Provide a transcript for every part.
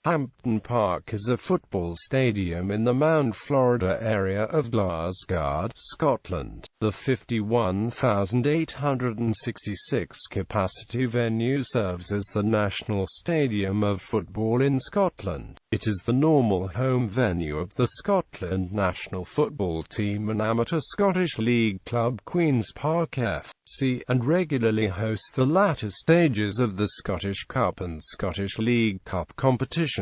Hampden Park is a football stadium in the Mount Florida area of Glasgow, Scotland. The 51,866 capacity venue serves as the national stadium of football in Scotland. It is the normal home venue of the Scotland national football team and amateur Scottish League club Queen's Park F.C. and regularly hosts the latter stages of the Scottish Cup and Scottish League Cup competitions.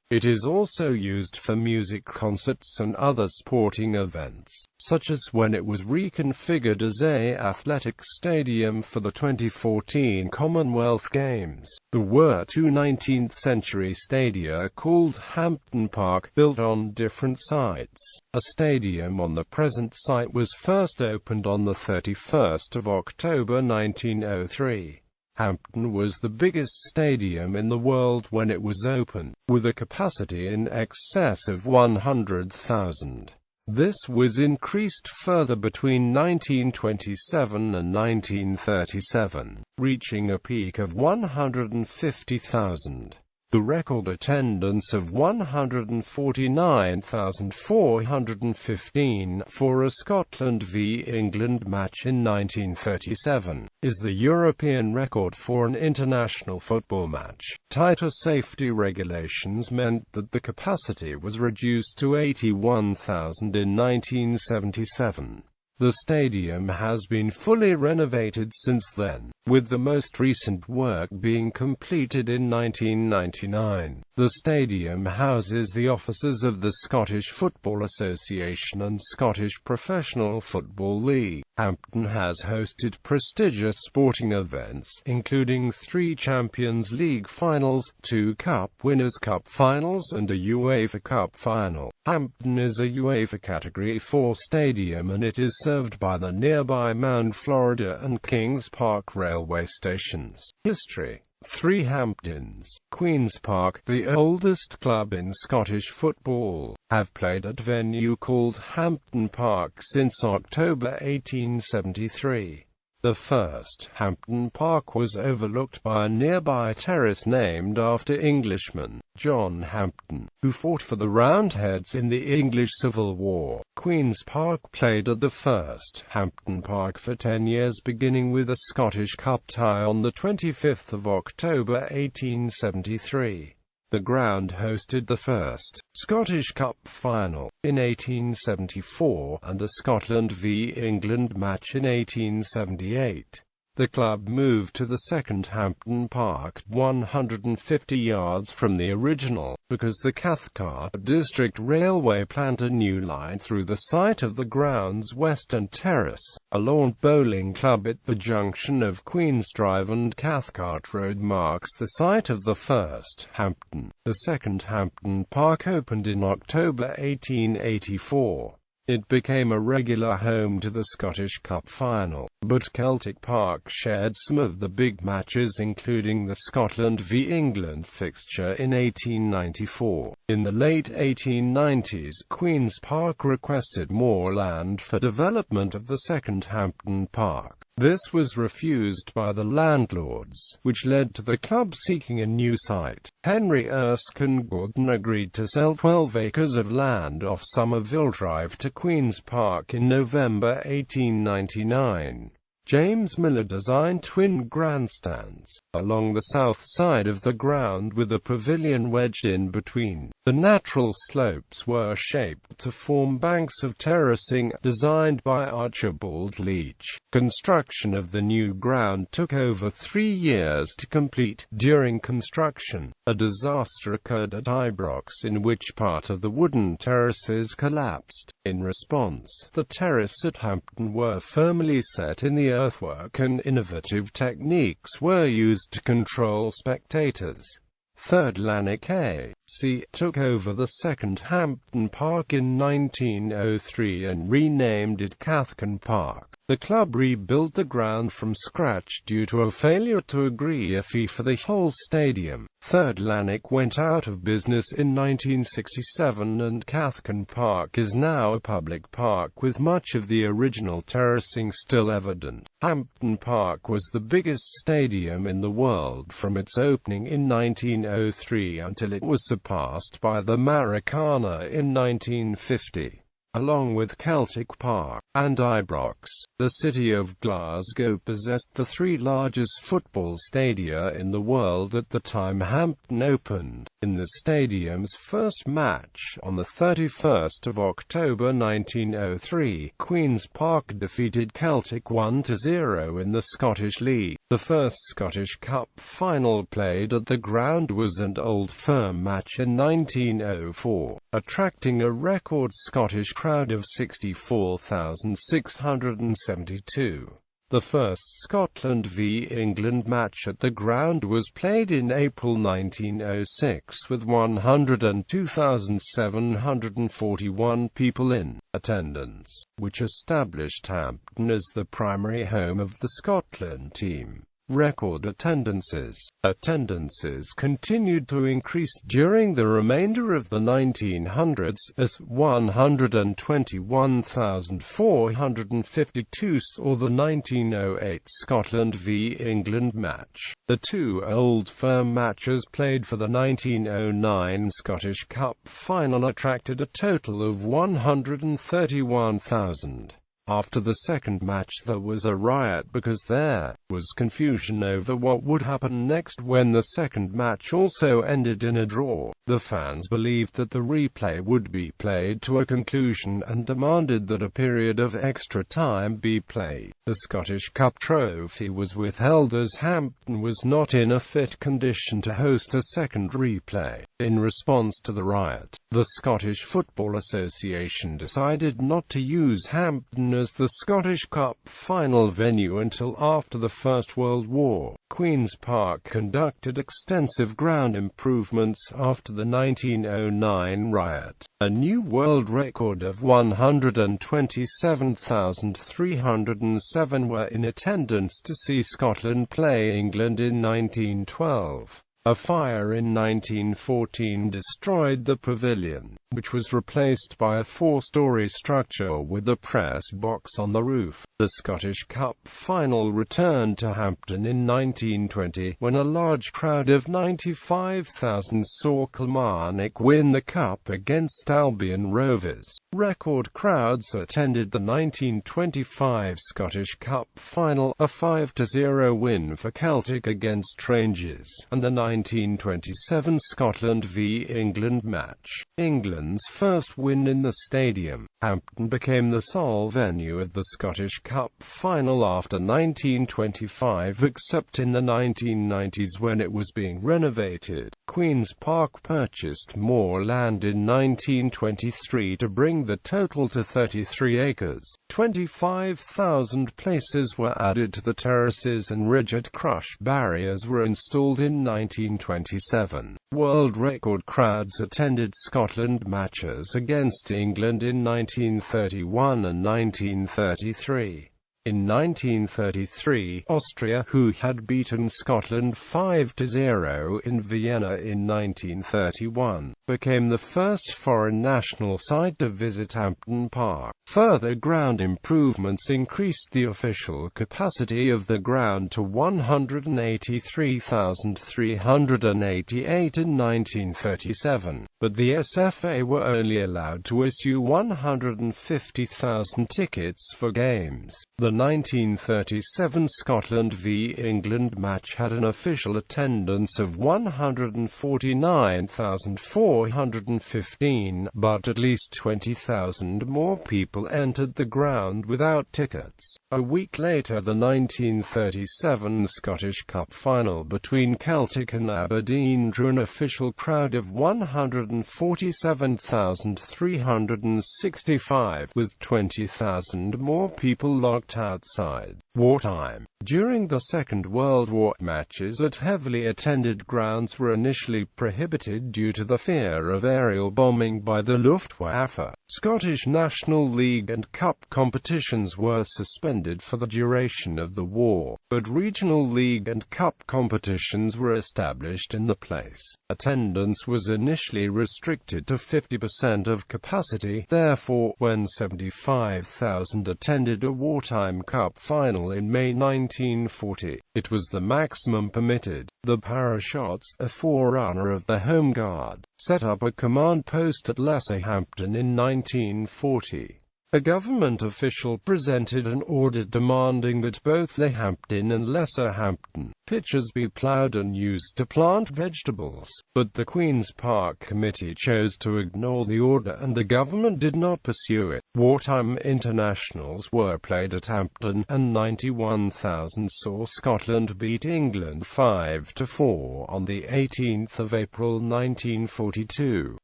It is also used for music concerts and other sporting events, such as when it was reconfigured as an athletic stadium for the 2014 Commonwealth Games. There were two 19th-century stadia called Hampden Park, built on different sites. A stadium on the present site was first opened on the 31st of October 1903. Hampden was the biggest stadium in the world when it was open, with a capacity in excess of 100,000. This was increased further between 1927 and 1937, reaching a peak of 150,000. The record attendance of 149,415 for a Scotland v England match in 1937 is the European record for an international football match. Tighter safety regulations meant that the capacity was reduced to 81,000 in 1977. The stadium has been fully renovated since then, with the most recent work being completed in 1999. The stadium houses the offices of the Scottish Football Association and Scottish Professional Football League. Hampden has hosted prestigious sporting events, including 3 Champions League finals, 2 Cup Winners' Cup finals and a UEFA Cup final. Hampden is a UEFA Category 4 stadium and it is served by the nearby Mount Florida and Kings Park railway stations. History: 3 Hampdens. Queen's Park, the oldest club in Scottish football, have played at venue called Hampden Park since October 1873. The first Hampden Park was overlooked by a nearby terrace named after Englishman John Hampden, who fought for the Roundheads in the English Civil War. Queen's Park played at the first Hampden Park for 10 years, beginning with a Scottish Cup tie on the 25th of October 1873. The ground hosted the first Scottish Cup final in 1874 and a Scotland v England match in 1878. The club moved to the second Hampden Park, 150 yards from the original, because the Cathcart District Railway planned a new line through the site of the ground's western terrace. A lawn bowling club at the junction of Queen's Drive and Cathcart Road marks the site of the first Hampden. The second Hampden Park opened in October 1884. It became a regular home to the Scottish Cup final, but Celtic Park shared some of the big matches, including the Scotland v England fixture in 1894. In the late 1890s, Queen's Park requested more land for development of the second Hampden Park. This was refused by the landlords, which led to the club seeking a new site. Henry Erskine Gordon agreed to sell 12 acres of land off Somerville Drive to Queen's Park in November 1899. James Miller designed twin grandstands along the south side of the ground with a pavilion wedged in between. The natural slopes were shaped to form banks of terracing, designed by Archibald Leach. Construction of the new ground took over 3 years to complete. During construction, a disaster occurred at Ibrox in which part of the wooden terraces collapsed. In response, the terrace at Hampden were firmly set in the earthwork and innovative techniques were used to control spectators. Third Lanark A.C. took over the second Hampden Park in 1903 and renamed it Cathcart Park. The club rebuilt the ground from scratch due to a failure to agree a fee for the whole stadium. Third Lanark went out of business in 1967 and Hampden Park is now a public park with much of the original terracing still evident. Hampden Park was the biggest stadium in the world from its opening in 1903 until it was surpassed by the Maracana in 1950. Along with Celtic Park and Ibrox, the city of Glasgow possessed the three largest football stadia in the world at the time Hampden opened. In the stadium's first match, on the 31st of October 1903, Queen's Park defeated Celtic 1-0 in the Scottish League. The first Scottish Cup final played at the ground was an Old Firm match in 1904, attracting a record Scottish crowd of 64,672. The first Scotland.V England match at the ground was played in April 1906 with 102,741 people in attendance, which established Hampden as the primary home of the Scotland team. Record attendances. Attendances continued to increase during the remainder of the 1900s, as 121,452 saw the 1908 Scotland.V England match. The two Old Firm matches played for the 1909 Scottish Cup final attracted a total of 131,000. After the second match there was a riot because there was confusion over what would happen next when the second match also ended in a draw. The fans believed that the replay would be played to a conclusion and demanded that a period of extra time be played. The Scottish Cup trophy was withheld as Hampden was not in a fit condition to host a second replay. In response to the riot, the Scottish Football Association decided not to use Hampden as the Scottish Cup final venue until after the First World War. Queen's Park conducted extensive ground improvements after the 1909 riot. A new world record of 127,307 were in attendance to see Scotland play England in 1912. A fire in 1914 destroyed the pavilion, which was replaced by a four-storey structure with a press box on the roof. The Scottish Cup final returned to Hampden in 1920, when a large crowd of 95,000 saw Kilmarnock win the Cup against Albion Rovers. Record crowds attended the 1925 Scottish Cup final, a 5-0 win for Celtic against Rangers, and the 1927 Scotland.V England match. England's first win in the stadium, Hampden became the sole venue of the Scottish Cup final after 1925, except in the 1990s when it was being renovated. Queen's Park purchased more land in 1923 to bring the total to 33 acres. 25,000 places were added to the terraces and rigid crush barriers were installed in 1927. World record crowds attended Scotland matches against England in 1931 and 1933. In 1933, Austria, who had beaten Scotland 5-0 in Vienna in 1931, became the first foreign national side to visit Hampden Park. Further ground improvements increased the official capacity of the ground to 183,388 in 1937, but the SFA were only allowed to issue 150,000 tickets for games. The 1937 Scotland.V England match had an official attendance of 149,415, but at least 20,000 more people entered the ground without tickets. A week later, the 1937 Scottish Cup final between Celtic and Aberdeen drew an official crowd of 147,365, with 20,000 more people locked outside. Wartime. During the Second World War, matches at heavily attended grounds were initially prohibited due to the fear of aerial bombing by the Luftwaffe. Scottish National League and Cup competitions were suspended for the duration of the war, but regional league and cup competitions were established in the place. Attendance was initially restricted to 50% of capacity, therefore, when 75,000 attended a wartime cup final in May 1940, it was the maximum permitted. The Parachutes, a forerunner of the Home Guard, set up a command post at Lesser Hampden in 1940. A government official presented an order demanding that both the Hampden and Lesser Hampden pitches be ploughed and used to plant vegetables, but the Queen's Park Committee chose to ignore the order and the government did not pursue it. Wartime internationals were played at Hampden, and 91,000 saw Scotland beat England 5-4 on the 18th of April 1942.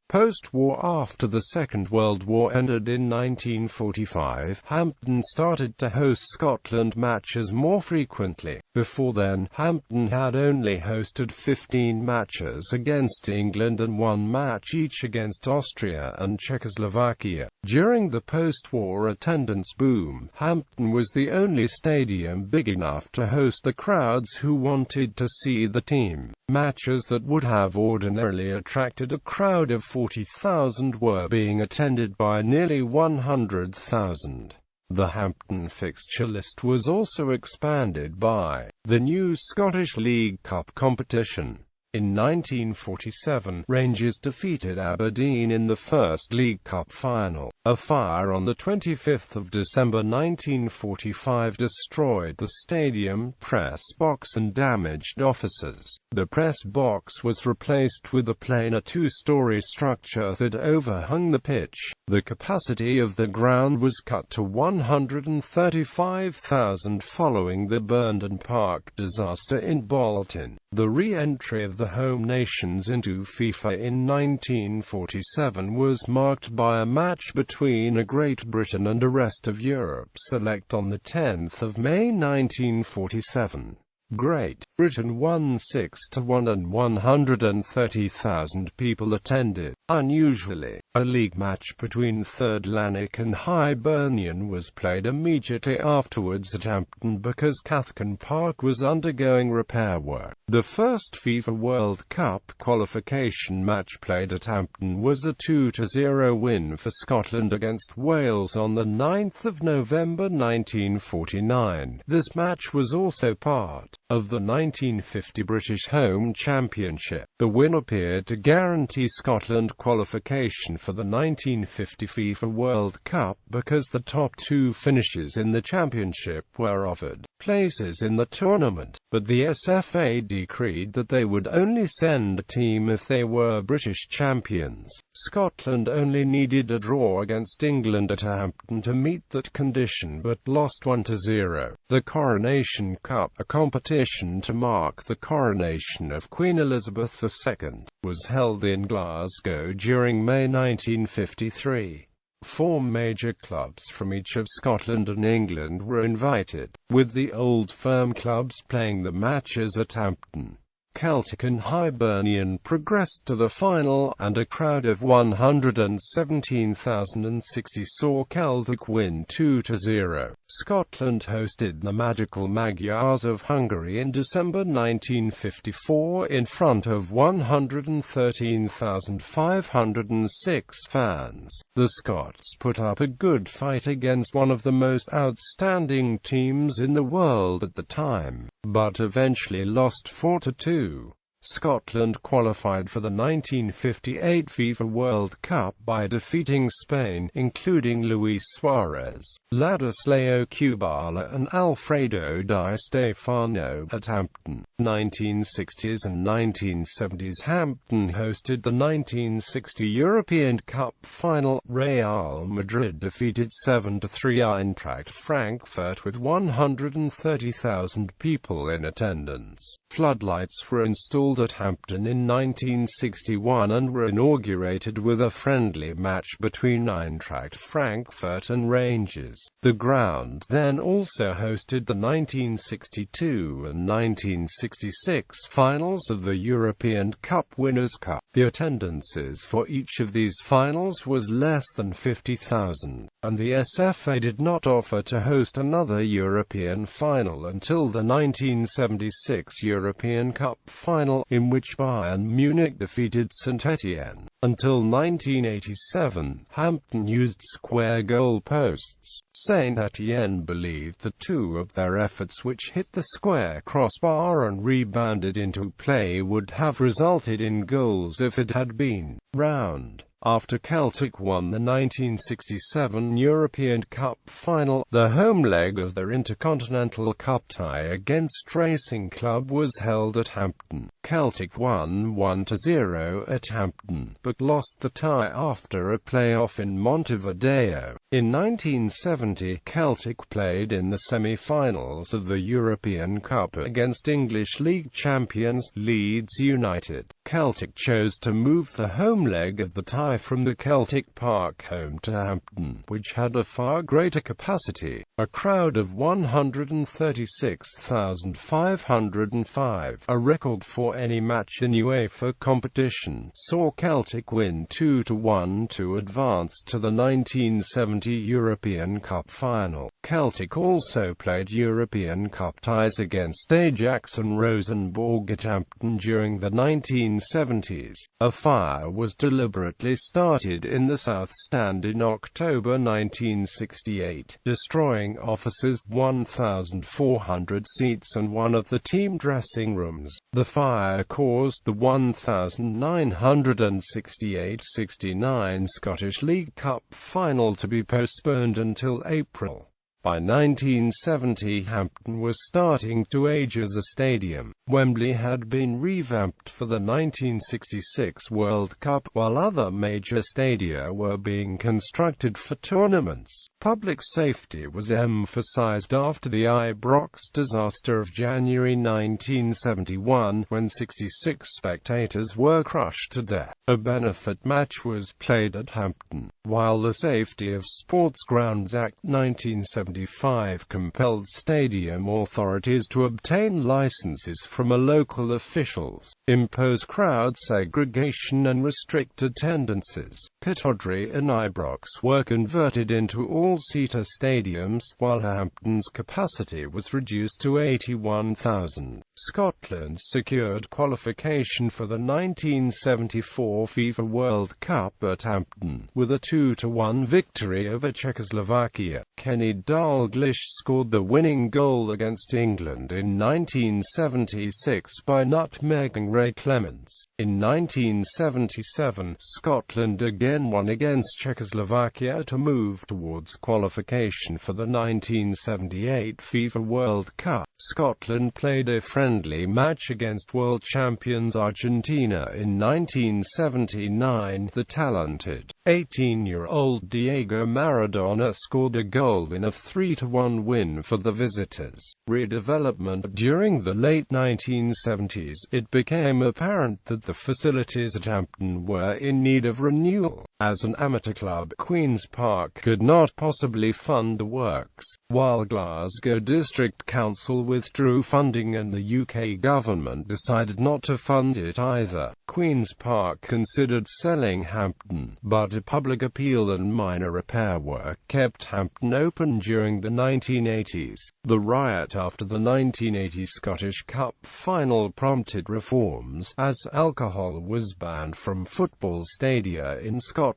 Post-war, after the Second World War ended in 1945, Hampden started to host Scotland matches more frequently. Before then, Hampden had only hosted 15 matches against England and 1 match each against Austria and Czechoslovakia. During the post-war attendance boom, Hampden was the only stadium big enough to host the crowds who wanted to see the team. Matches that would have ordinarily attracted a crowd of 40,000 were being attended by nearly 100,000. The Hampden fixture list was also expanded by the new Scottish League Cup competition. In 1947, Rangers defeated Aberdeen in the First League Cup final. A fire on 25 December 1945 destroyed the stadium press box and damaged offices. The press box was replaced with a plainer 2-story structure that overhung the pitch. The capacity of the ground was cut to 135,000 following the Hampden Park disaster in Bolton. The re-entry of the home nations into FIFA in 1947 was marked by a match between Great Britain and the rest of Europe select on 10 May 1947. Great Britain won 6-1 and 130,000 people attended. Unusually, a league match between 3rd Lanark and Hibernian was played immediately afterwards at Hampden because Hampden Park was undergoing repair work. The first FIFA World Cup qualification match played at Hampden was a 2-0 win for Scotland against Wales on 9 November 1949. This match was also part of the 1950 British Home Championship. The win appeared to guarantee Scotland qualification for the 1950 FIFA World Cup because the top 2 finishes in the championship were offered places in the tournament, but the SFA decreed that they would only send a team if they were British champions. Scotland only needed a draw against England at Hampden to meet that condition but lost 1-0. The Coronation Cup, a competition to mark the coronation of Queen Elizabeth II, was held in Glasgow during May 1953. 4 major clubs from each of Scotland and England were invited, with the Old Firm clubs playing the matches at Hampden. Celtic and Hibernian progressed to the final, and a crowd of 117,060 saw Celtic win 2-0. Scotland hosted the Magical Magyars of Hungary in December 1954 in front of 113,506 fans. The Scots put up a good fight against one of the most outstanding teams in the world at the time, but eventually lost 4-2. Scotland qualified for the 1958 FIFA World Cup by defeating Spain, including Luis Suarez, Ladislao Kubala and Alfredo Di Stefano, at Hampden. 1960s and 1970s Hampden hosted the 1960 European Cup final. Real Madrid defeated 7-3 Eintracht Frankfurt with 130,000 people in attendance. Floodlights were installed held at Hampden in 1961 and were inaugurated with a friendly match between Eintracht Frankfurt and Rangers. The ground then also hosted the 1962 and 1966 finals of the European Cup Winners' Cup. The attendances for each of these finals was less than 50,000, and the SFA did not offer to host another European final until the 1976 European Cup final, in which Bayern Munich defeated St. Etienne. Until 1987, Hampden used square goal posts. St. Etienne believed that two of their efforts which hit the square crossbar and rebounded into play would have resulted in goals if it had been round. After Celtic won the 1967 European Cup final, the home leg of their Intercontinental Cup tie against Racing Club was held at Hampden. Celtic won 1-0 at Hampden, but lost the tie after a play-off in Montevideo. In 1970, Celtic played in the semi-finals of the European Cup against English League champions, Leeds United. Celtic chose to move the home leg of the tie from the Celtic Park home to Hampden, which had a far greater capacity. A crowd of 136,505, a record for any match in UEFA competition, saw Celtic win 2-1 to advance to the 1970 European Cup final. Celtic also played European Cup ties against Ajax and Rosenborg at Hampden during the 1970s. A fire was deliberately started in the South Stand in October 1968, destroying offices, 1,400 seats and one of the team dressing rooms. The fire caused the 1968-69 Scottish League Cup final to be postponed until April. By 1970, Hampden was starting to age as a stadium. Wembley had been revamped for the 1966 World Cup, while other major stadia were being constructed for tournaments. Public safety was emphasized after the Ibrox disaster of January 1971, when 66 spectators were crushed to death. A benefit match was played at Hampden, while the Safety of Sports Grounds Act 1975 compelled stadium authorities to obtain licenses from local officials, impose crowd segregation and restrict attendances. Pittodrie and Ibrox were converted into all-seater stadiums, while Hampden's capacity was reduced to 81,000. Scotland secured qualification for the 1974 FIFA World Cup at Hampden, with a 2-1 victory over Czechoslovakia. Kenny Dalglish scored the winning goal against England in 1976 by nutmegging Ray Clements. In 1977, Scotland again won against Czechoslovakia to move towards qualification for the 1978 FIFA World Cup. Scotland played a friendly match against world champions Argentina in 1979. The talented 18-year-old Diego Maradona scored a goal in a 3-1 win for the visitors. Redevelopment. During the late 1970s, it became apparent that the facilities at Hampden were in need of renewal. As an amateur club, Queen's Park could not possibly fund the works, while Glasgow District Council withdrew funding and the UK government decided not to fund it either. Queen's Park considered selling Hampden, but a public appeal and minor repair work kept Hampden open during the 1980s. The riot after the 1980 Scottish Cup final prompted reforms, as alcohol was banned from football stadia in Scotland.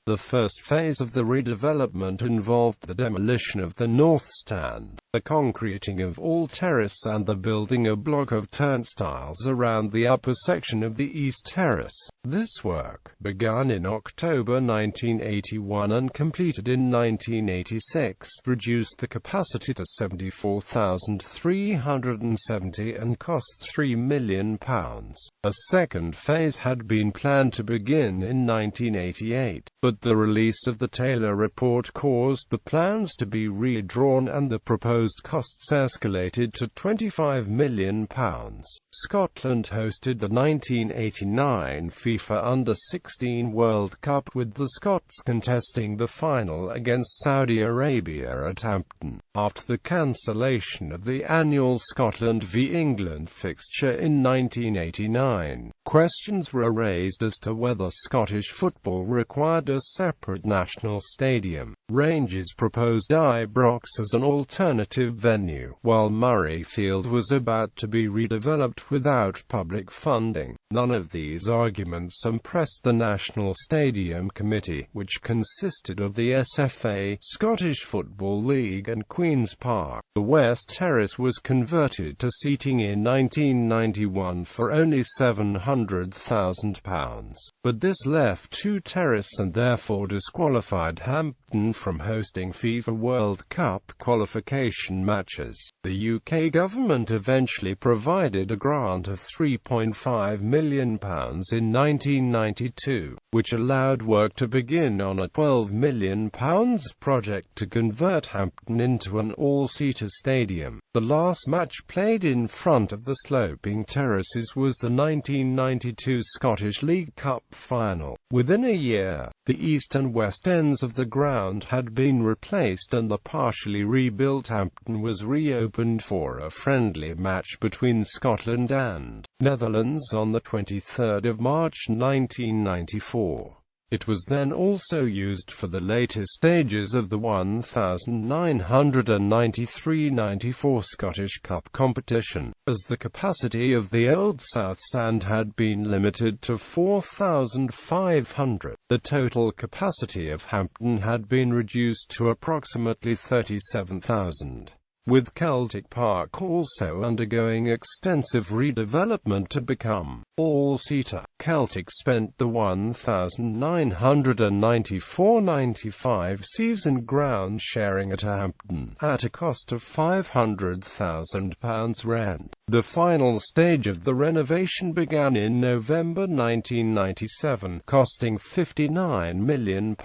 The first phase of the redevelopment involved the demolition of the North Stand, the concreting of all terrace and the building a block of turnstiles around the upper section of the East Terrace. This work, begun in October 1981 and completed in 1986, reduced the capacity to 74,370 and cost £3 million. A second phase had been planned to begin in 1988, but the release of the Taylor Report caused the plans to be redrawn and the proposed costs escalated to £25 million. Scotland hosted the 1989 FIFA Under-16 World Cup, with the Scots contesting the final against Saudi Arabia at Hampden, after the cancellation of the annual Scotland.V England fixture in 1989. Questions were raised as to whether Scottish football required a separate national stadium. Rangers proposed Ibrox as an alternative venue, while Murrayfield was about to be redeveloped without public funding. None of these arguments impressed the National Stadium Committee, which consisted of the SFA, Scottish Football League and Queen's Park. The West Terrace was converted to seating in 1991 for only £700,000, but this left two terrace and therefore disqualified Hampden from hosting FIFA World Cup qualification matches. The UK government eventually provided a grant of £3.5 million in 1992, which allowed work to begin on a £12 million project to convert Hampden into an all-seater stadium. The last match played in front of the sloping terraces was the 1992 Scottish League Cup final. Within a year, the east and west ends of the ground had been replaced and the partially rebuilt Hampden was reopened for a friendly match between Scotland and Netherlands on the 23rd of March 1994. It was then also used for the later stages of the 1993-94 Scottish Cup competition, as the capacity of the Old South Stand had been limited to 4,500. The total capacity of Hampden had been reduced to approximately 37,000. With Celtic Park also undergoing extensive redevelopment to become all-seater. Celtic spent the 1994-95 season ground sharing at Hampden, at a cost of £500,000 rent. The final stage of the renovation began in November 1997, costing £59 million.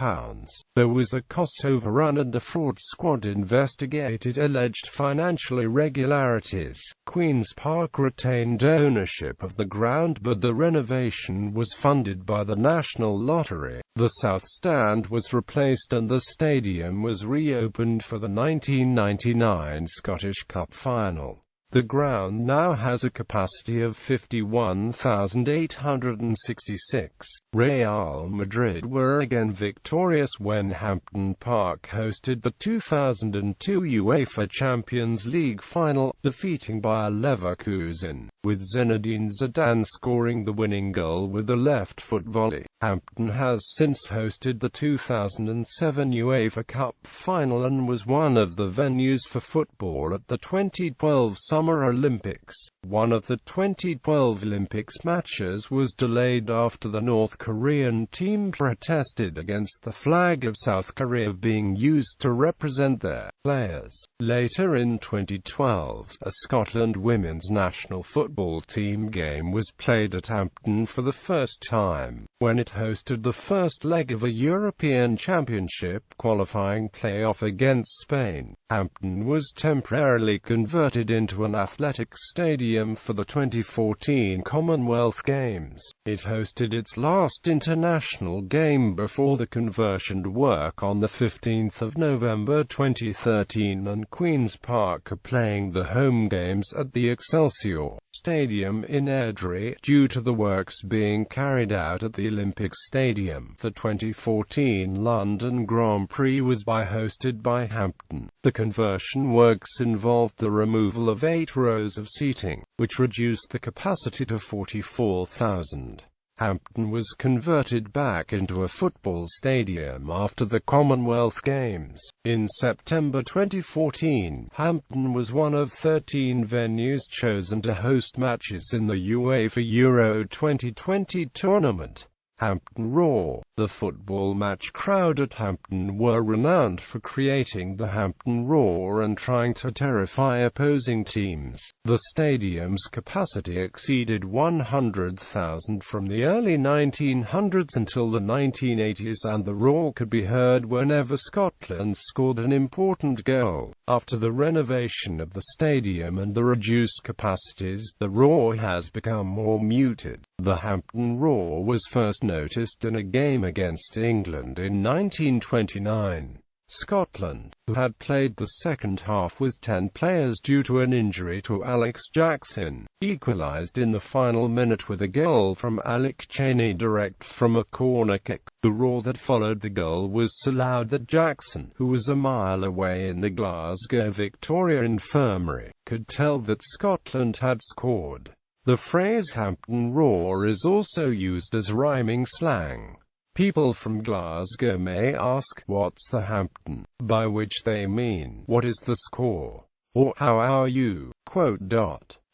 There was a cost overrun and a fraud squad investigated alleged financial irregularities. Queen's Park retained ownership of the ground, but the renovation was funded by the National Lottery. The South Stand was replaced and the stadium was reopened for the 1999 Scottish Cup final. The ground now has a capacity of 51,866. Real Madrid were again victorious when Hampden Park hosted the 2002 UEFA Champions League final, defeating Bayer Leverkusen, with Zinedine Zidane scoring the winning goal with a left-foot volley. Hampden has since hosted the 2007 UEFA Cup final and was one of the venues for football at the 2012 Summer Olympics. One of the 2012 Olympics matches was delayed after the North Korean team protested against the flag of South Korea being used to represent their players. Later in 2012, a Scotland women's national football team game was played at Hampden for the first time, when it hosted the first leg of a European Championship qualifying playoff against Spain. Hampden was temporarily converted into an athletic stadium for the 2014 Commonwealth Games. It hosted its last international game before the conversion to work on the 15th of November 2013, and Queen's Park are playing the home games at the Excelsior Stadium in Airdrie, due to the works being carried out at the Olympic Stadium. The 2014 London Grand Prix was hosted by Hampden. The conversion works involved the removal of 8 rows of seating, which reduced the capacity to 44,000. Hampden was converted back into a football stadium after the Commonwealth Games. In September 2014, Hampden was one of 13 venues chosen to host matches in the UEFA Euro 2020 tournament. Hampden Roar. The football match crowd at Hampden were renowned for creating the Hampden Roar and trying to terrify opposing teams. The stadium's capacity exceeded 100,000 from the early 1900s until the 1980s, and the roar could be heard whenever Scotland scored an important goal. After the renovation of the stadium and the reduced capacities, the roar has become more muted. The Hampden Roar was first noticed in a game against England in 1929. Scotland, who had played the second half with 10 players due to an injury to Alex Jackson, equalised in the final minute with a goal from Alec Cheney direct from a corner kick. The roar that followed the goal was so loud that Jackson, who was a mile away in the Glasgow Victoria Infirmary, could tell that Scotland had scored. The phrase Hampden Roar is also used as rhyming slang. People from Glasgow may ask, "What's the Hampden?" by which they mean, "What is the score?" or "How are you?"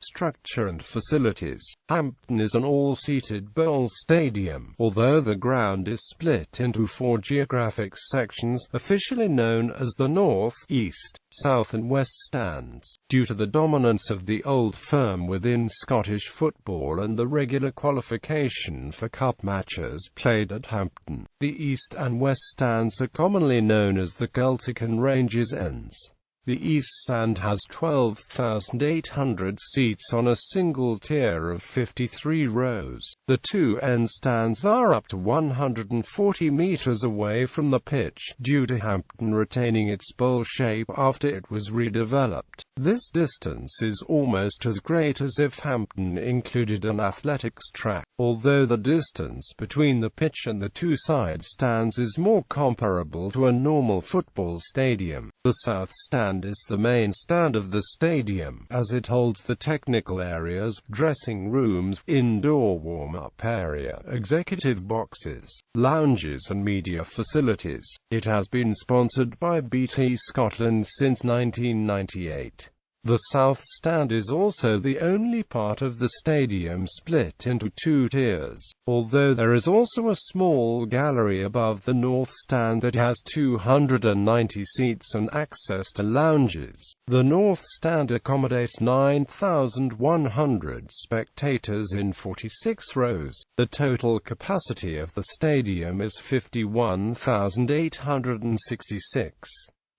Structure and facilities. Hampden is an all-seated bowl stadium, although the ground is split into 4 geographic sections, officially known as the North, East, South and West stands, due to the dominance of the Old Firm within Scottish football and the regular qualification for cup matches played at Hampden. The East and West stands are commonly known as the Celtic and Rangers ends. The East Stand has 12,800 seats on a single tier of 53 rows. The 2 end stands are up to 140 metres away from the pitch, due to Hampden retaining its bowl shape after it was redeveloped. This distance is almost as great as if Hampden included an athletics track, although the distance between the pitch and the 2 side stands is more comparable to a normal football stadium. The South Stand is the main stand of the stadium, as it holds the technical areas, dressing rooms, indoor warm-up area, executive boxes, lounges and media facilities. It has been sponsored by BT Scotland since 1998. The South Stand is also the only part of the stadium split into 2 tiers, although there is also a small gallery above the North Stand that has 290 seats and access to lounges. The North Stand accommodates 9,100 spectators in 46 rows. The total capacity of the stadium is 51,866.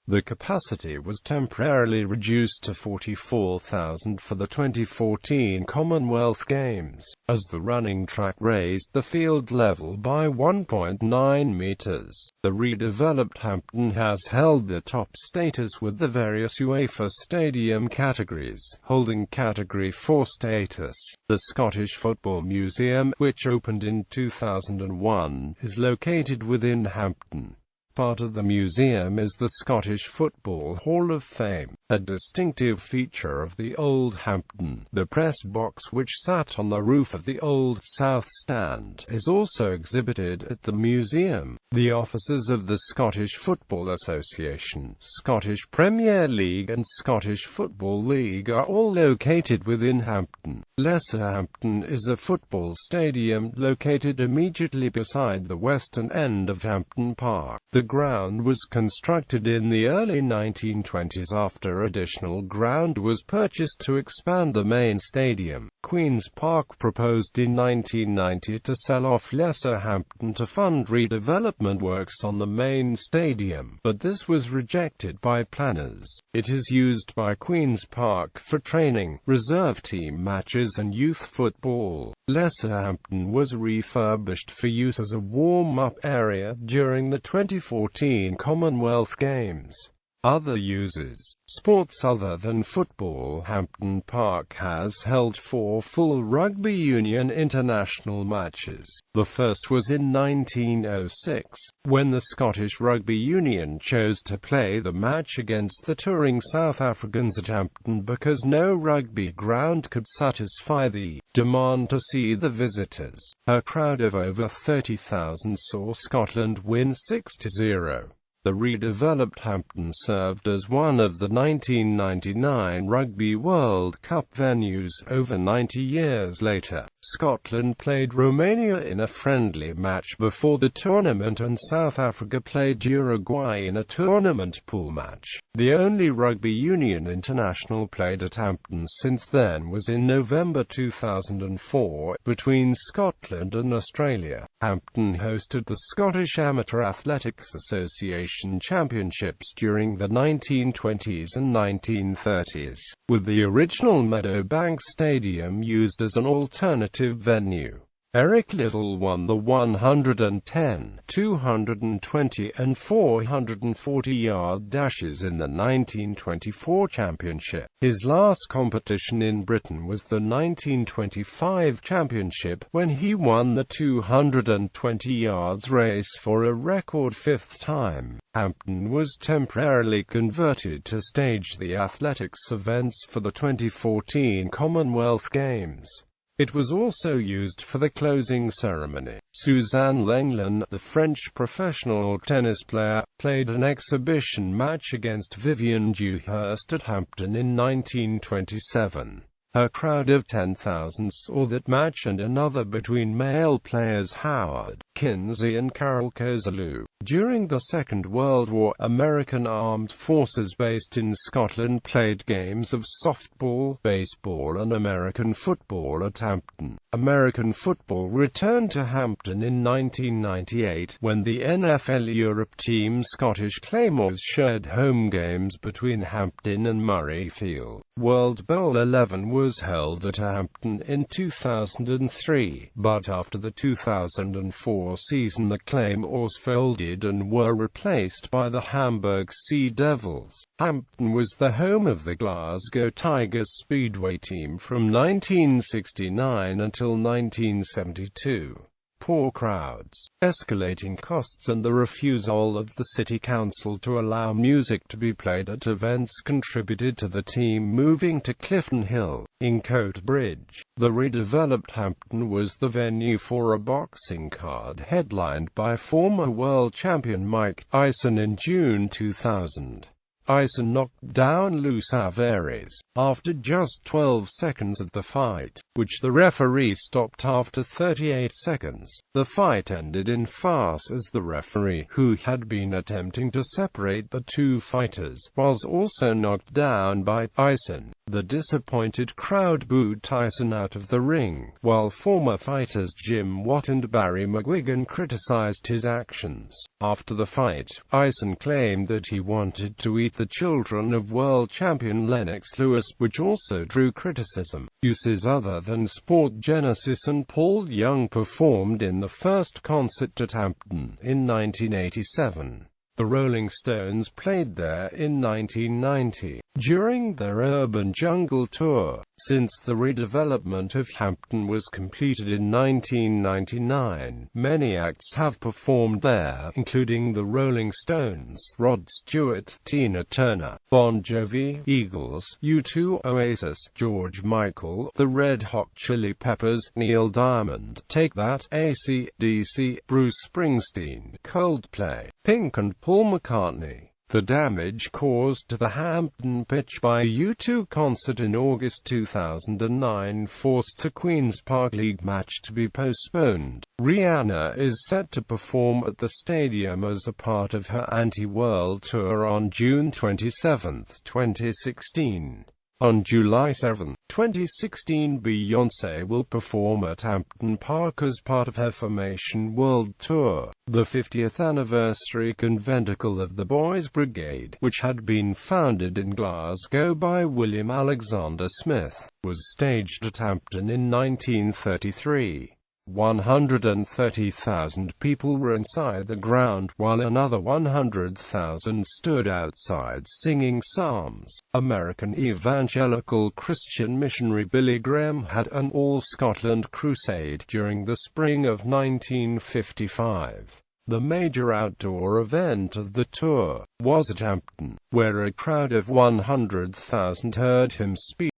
The capacity was temporarily reduced to 44,000 for the 2014 Commonwealth Games, as the running track raised the field level by 1.9 metres. The redeveloped Hampden has held the top status with the various UEFA stadium categories, holding Category 4 status. The Scottish Football Museum, which opened in 2001, is located within Hampden. Part of the museum is the Scottish Football Hall of Fame, a distinctive feature of the old Hampden. The press box, which sat on the roof of the old South Stand, is also exhibited at the museum. The offices of the Scottish Football Association, Scottish Premier League and Scottish Football League are all located within Hampden. Lesser Hampden is a football stadium located immediately beside the western end of Hampden Park. The ground was constructed in the early 1920s after additional ground was purchased to expand the main stadium. Queen's Park proposed in 1990 to sell off Lesser Hampden to fund redevelopment works on the main stadium, but this was rejected by planners. It is used by Queen's Park for training, reserve team matches and youth football. Lesser Hampden was refurbished for use as a warm-up area during the 2014 Commonwealth Games. Other uses. Sports other than football. Hampden Park has held 4 full rugby union international matches. The first was in 1906, when the Scottish Rugby Union chose to play the match against the touring South Africans at Hampden because no rugby ground could satisfy the demand to see the visitors. A crowd of over 30,000 saw Scotland win 6-0. The redeveloped Hampden served as one of the 1999 Rugby World Cup venues. Over 90 years later, Scotland played Romania in a friendly match before the tournament, and South Africa played Uruguay in a tournament pool match. The only rugby union international played at Hampden since then was in November 2004, between Scotland and Australia. Hampden hosted the Scottish Amateur Athletics Association Championships during the 1920s and 1930s, with the original Meadowbank Stadium used as an alternative venue. Eric Liddell won the 110, 220 and 440-yard dashes in the 1924 championship. His last competition in Britain was the 1925 championship, when he won the 220 yards race for a record fifth time. Hampden was temporarily converted to stage the athletics events for the 2014 Commonwealth Games. It was also used for the closing ceremony. Suzanne Lenglen, the French professional tennis player, played an exhibition match against Vivienne Dewhurst at Hampden in 1927. Her crowd of 10,000 saw that match and another between male players Howard Kinsey and Carol Kozolu. During the Second World War, American armed forces based in Scotland played games of softball, baseball and American football at Hampden. American football returned to Hampden in 1998, when the NFL Europe team Scottish Claymores shared home games between Hampden and Murrayfield. World Bowl 11 was held at Hampden in 2003, but after the 2004 season the Claymores folded and were replaced by the Hamburg Sea Devils. Hampden was the home of the Glasgow Tigers Speedway team from 1969 until 1972. Poor crowds, escalating costs and the refusal of the City Council to allow music to be played at events contributed to the team moving to Clifton Hill, in Coatbridge. The redeveloped Hampden was the venue for a boxing card headlined by former world champion Mike Tyson in June 2000. Tyson knocked down Lou Saveres after just 12 seconds of the fight, which the referee stopped after 38 seconds. The fight ended in farce as the referee, who had been attempting to separate the two fighters, was also knocked down by Tyson. The disappointed crowd booed Tyson out of the ring, while former fighters Jim Watt and Barry McGuigan criticized his actions. After the fight, Tyson claimed that he wanted to eat the children of world champion Lennox Lewis, which also drew criticism. Uses other than Sport Genesis and Paul Young performed in the first concert at Hampden in 1987. The Rolling Stones played there in 1990, during their Urban Jungle tour. Since the redevelopment of Hampden was completed in 1999, many acts have performed there, including the Rolling Stones, Rod Stewart, Tina Turner, Bon Jovi, Eagles, U2, Oasis, George Michael, the Red Hot Chili Peppers, Neil Diamond, Take That, AC/DC, Bruce Springsteen, Coldplay, Pink and Paul McCartney. The damage caused to the Hampden pitch by a U2 concert in August 2009 forced a Queen's Park League match to be postponed. Rihanna is set to perform at the stadium as a part of her anti-world tour on June 27, 2016. On July 7, 2016, Beyoncé will perform at Hampden Park as part of her Formation World Tour. The 50th anniversary conventicle of the Boys Brigade, which had been founded in Glasgow by William Alexander Smith, was staged at Hampden in 1933. 130,000 people were inside the ground, while another 100,000 stood outside singing psalms. American evangelical Christian missionary Billy Graham had an all-Scotland crusade during the spring of 1955. The major outdoor event of the tour was at Hampden, where a crowd of 100,000 heard him speak.